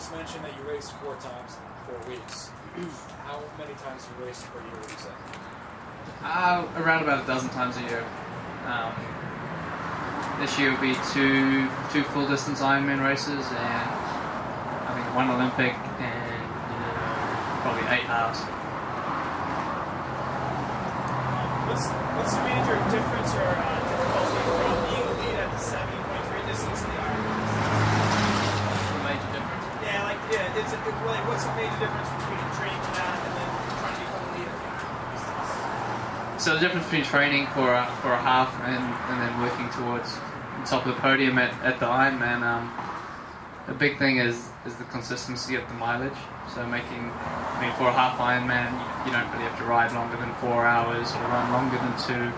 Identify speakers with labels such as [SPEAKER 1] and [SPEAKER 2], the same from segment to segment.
[SPEAKER 1] just mentioned that you raced 4 times in 4 weeks. How many times do you race per year, would you say?
[SPEAKER 2] Around about a dozen times a year. This year will be two full distance Ironman races and I think 1 Olympic and probably 8 halves.
[SPEAKER 3] What's the major difference or difficulty from being elite at the 70.3 distance to the Ironman?
[SPEAKER 2] What's the major difference?
[SPEAKER 3] What's the major difference between training for that and then trying to become elite at the Ironman distance?
[SPEAKER 2] So the difference between training for a half and then working towards the top of the podium at the Ironman, the big thing is the consistency of the mileage. So for a half Ironman, you don't really have to ride longer than 4 hours or run longer than 2,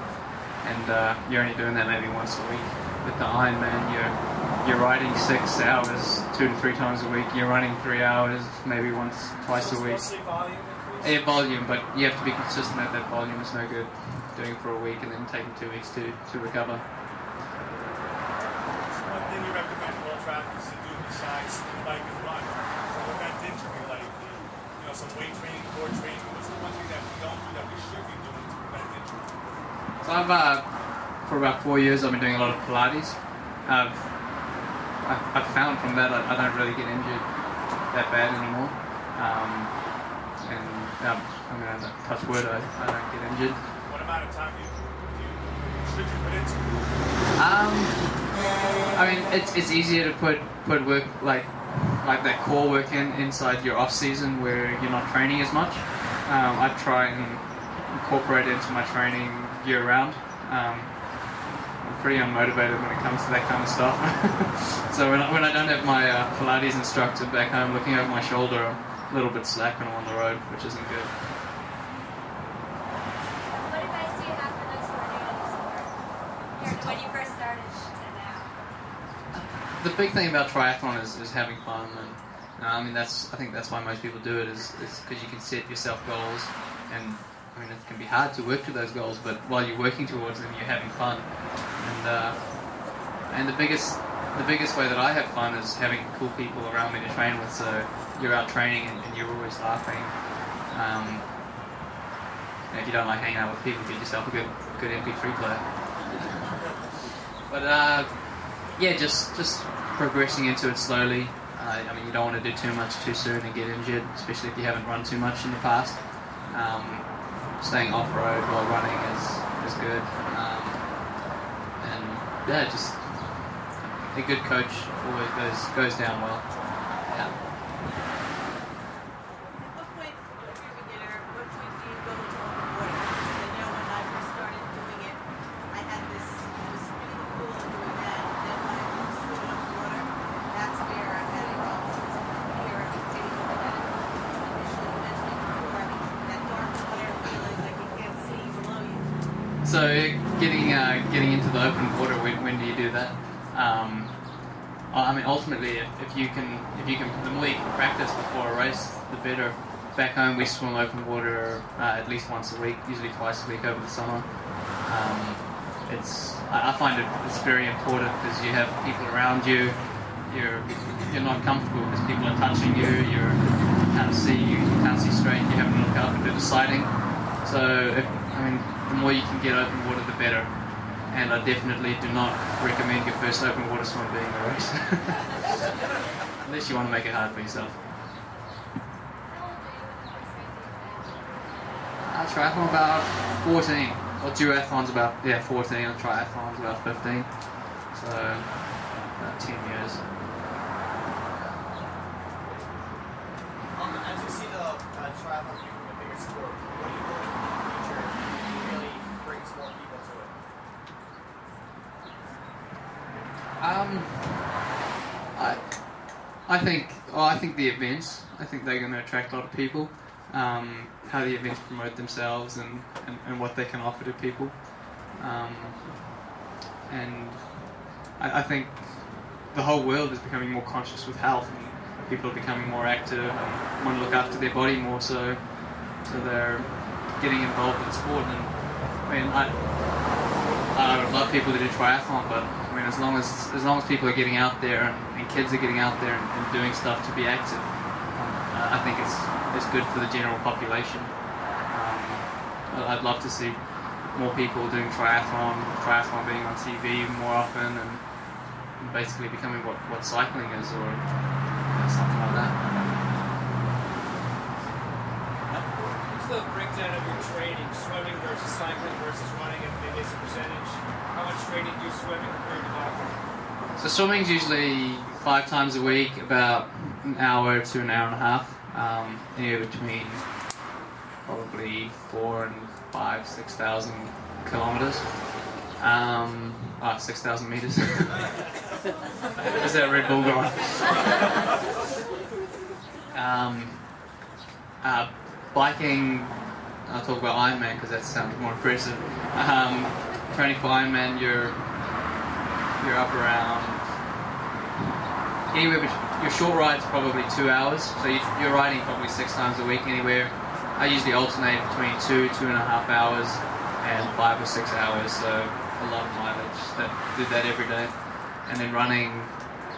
[SPEAKER 2] and you're only doing that maybe once a week. With the Ironman, you're riding 6 hours 2 to 3 times a week. You're running 3 hours maybe twice a week.
[SPEAKER 3] Mostly volume increase?
[SPEAKER 2] Yeah, volume, but you have to be consistent at that volume. It's no good doing it for a week and then taking 2 weeks to recover.
[SPEAKER 4] One thing you recommend for all athletes to do besides bike and run, to prevent injury, like some weight training, core training. What's the one thing that we don't do that we should be doing to prevent injury?
[SPEAKER 2] So for about 4 years, I've been doing a lot of Pilates. I've found from that I don't really get injured that bad anymore. I'm going to touch wood, I don't get injured.
[SPEAKER 4] What amount of time should you put into it?
[SPEAKER 2] I mean, it's easier to put work like that core work inside your off season where you're not training as much. I try and incorporate it into my training year round. I'm pretty unmotivated when it comes to that kind of stuff. So when I don't have my Pilates instructor back home looking over my shoulder, I'm a little bit slack when I'm on the road, which isn't good.
[SPEAKER 5] What advice do you have for those who are new to the sport? Compared to when you first started to now?
[SPEAKER 2] The big thing about triathlon is having fun, and I think that's why most people do it is because you can set yourself goals, and I mean it can be hard to work to those goals, but while you're working towards them, you're having fun, and the biggest way that I have fun is having cool people around me to train with. So you're out training and you're always laughing. And if you don't like hanging out with people, get yourself a good MP3 player. But yeah, just progressing into it slowly. I mean, you don't want to do too much too soon and get injured, especially if you haven't run too much in the past. Staying off-road while running is good. And yeah, just a good coach always goes down well. Yeah.
[SPEAKER 6] At what point, if you're a beginner, what point do you go into open water? Because I know when I first started doing it, I had this, I was really cool at doing that, and then when I moved to open water, that's where I had a problem. Because here, I can take over that initially mentioned before, that dark water feeling like you can't see below you.
[SPEAKER 2] So getting into the open water, when do you do that? I mean, ultimately, if you can, the more you can practice before a race, the better. Back home, we swim open water at least once a week, usually twice a week over the summer. I find it's very important because you have people around you. You're not comfortable because people are touching you. You can't see straight. You have to look up and do the sighting. So the more you can get open water, the better. And I definitely do not recommend your first open water swim being a race. Unless you want to make it hard for yourself. Triathlon about 14. Well, duathlon's about 14. And triathlon's about 15. So about 10 years.
[SPEAKER 3] As you see the triathlon becoming a bigger sport, what do you hope in the future really brings more people to it?
[SPEAKER 2] I think the events. I think they're going to attract a lot of people. How the events promote themselves and what they can offer to people. And I think the whole world is becoming more conscious with health, and people are becoming more active and want to look after their body more. So they're getting involved in sport. And I mean, I I would love people to do triathlon, but I mean, as long as people are getting out there and kids are getting out there and doing stuff to be active, I think it's good for the general population. I'd love to see more people doing triathlon being on TV more often, and basically becoming what cycling is, or something like that.
[SPEAKER 3] What's the breakdown of your training? Swimming versus cycling versus running, and maybe as a percentage? How much training do you swim compared to walking?
[SPEAKER 2] So swimming's usually 5 times a week, about an hour to an hour and a half, anywhere between probably 6,000 kilometers. 6,000 meters. Is that Red Bull gone? Biking, I'll talk about Ironman because that sounds more impressive. Training for Ironman, you're up around anywhere. Your short ride's probably 2 hours, so you're riding probably 6 times a week anywhere. I usually alternate between 2.5 hours and 5 or 6 hours, so a lot of mileage. Do that every day. And then running,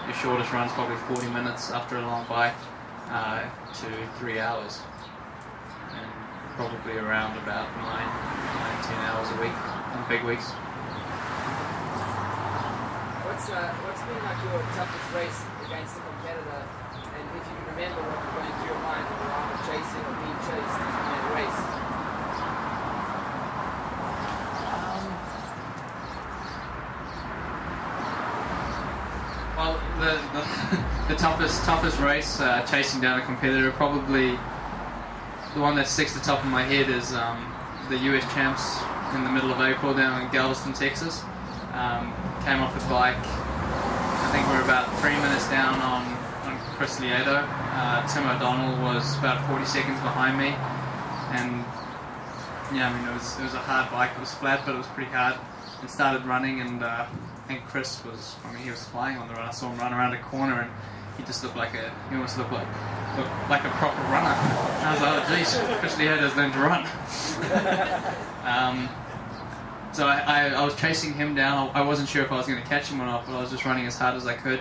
[SPEAKER 2] your shortest run's probably 40 minutes after a long bike to 3 hours. And probably around about 9-10 hours a week on big weeks.
[SPEAKER 7] What's been like your toughest race against a competitor, and if you remember what was going through your mind when you were either chasing or being chased in that race?
[SPEAKER 2] Well, the toughest race chasing down a competitor, probably the one that sticks to the top of my head is the US Champs in the middle of April down in Galveston, Texas. Came off the bike. I think we were about 3 minutes down on Chris Lieto. Tim O'Donnell was about 40 seconds behind me, and yeah, I mean it was a hard bike. It was flat, but it was pretty hard. And started running, and I think Chris was. I mean, he was flying on the run. I saw him run around a corner, and he just looked like a proper runner. I was like, oh geez, Chris Lieto's learned to run. So I was chasing him down. I wasn't sure if I was going to catch him or not, but I was just running as hard as I could.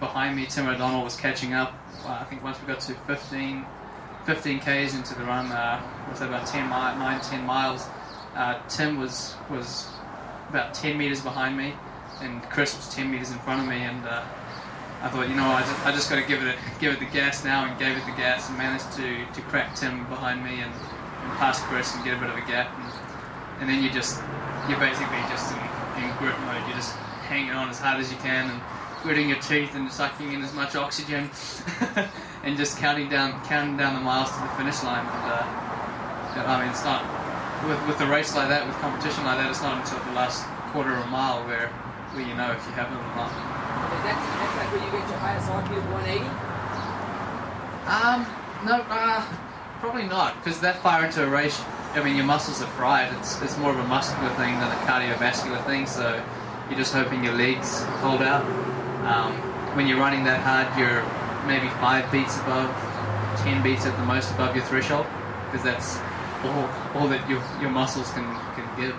[SPEAKER 2] Behind me, Tim O'Donnell was catching up. I think once we got to 15 Ks into the run, was about 10 miles. Tim was about 10 meters behind me, and Chris was 10 meters in front of me. And I thought, I just got to give it the gas now, and gave it the gas, and managed to crack Tim behind me and pass Chris and get a bit of a gap. And then you're basically just in grip mode. You're just hanging on as hard as you can and gritting your teeth and sucking in as much oxygen and just counting down the miles to the finish line. And I mean, it's not with a race like that, with competition like that, it's not until the last quarter of a mile where you know if you have it or not.
[SPEAKER 7] That's like where you get your highest RP of 180?
[SPEAKER 2] No, probably not, because that far into a race, I mean, your muscles are fried. It's more of a muscular thing than a cardiovascular thing, so you're just hoping your legs hold out. When you're running that hard, you're maybe 5 beats above, 10 beats at the most above your threshold, because that's all that your muscles can give.